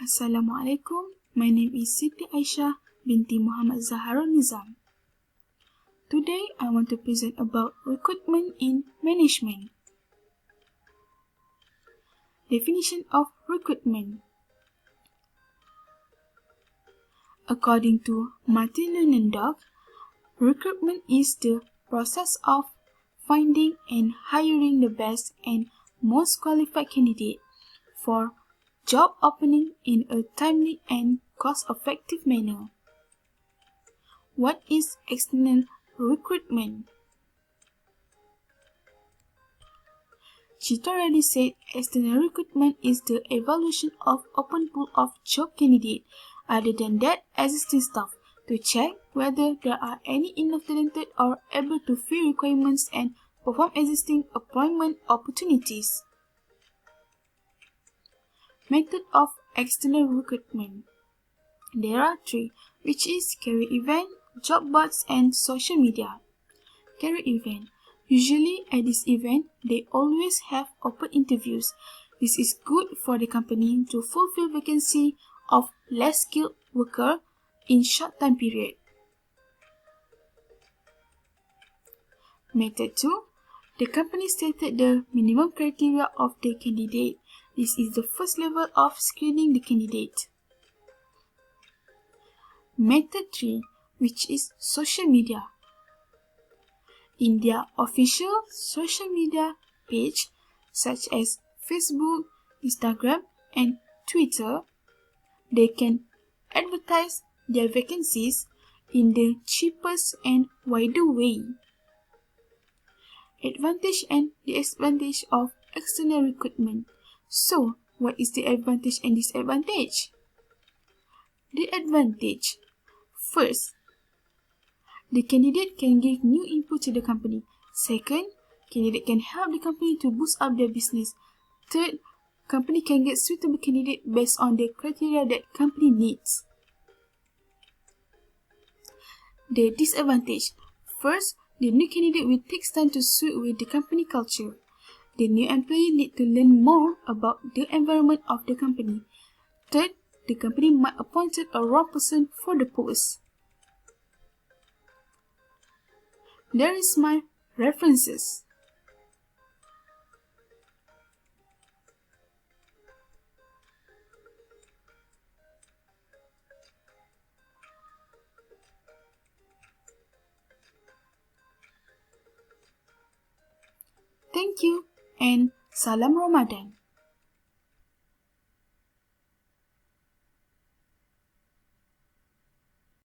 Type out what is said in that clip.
Assalamualaikum. My name is Siti Aisyah binti Muhammad Zaharul Nizam. Today, I want to present about recruitment in management. Definition of recruitment. According to Martin Lunendorf, recruitment is the process of finding and hiring the best and most qualified candidate for job opening in a timely and cost-effective manner. What is external recruitment? Chito already said external recruitment is the evaluation of open pool of job candidates other than that existing staff to check whether there are any enough talented or able to fill requirements and perform existing employment opportunities. Method of external recruitment. There are three, which is career event, job boards, and social media. Career event. Usually at this event, they always have open interviews. This is good for the company to fulfill vacancy of less skilled worker in short time period. Method 2. The company stated the minimum criteria of the candidate. This is the first level of screening the candidate. Method 3, which is social media. In their official social media page, such as Facebook, Instagram, and Twitter, they can advertise their vacancies in the cheapest and wider way. Advantage and disadvantage of external recruitment. So, what is the advantage and disadvantage? The advantage. First, the candidate can give new input to the company. Second, candidate can help the company to boost up their business. Third, company can get suitable candidate based on the criteria that company needs. The disadvantage. First, the new candidate will take time to suit with the company culture. The new employee need to learn more about the environment of the company. Third, the company might appoint a wrong person for the post. There is my references. Thank you and Salam Ramadan.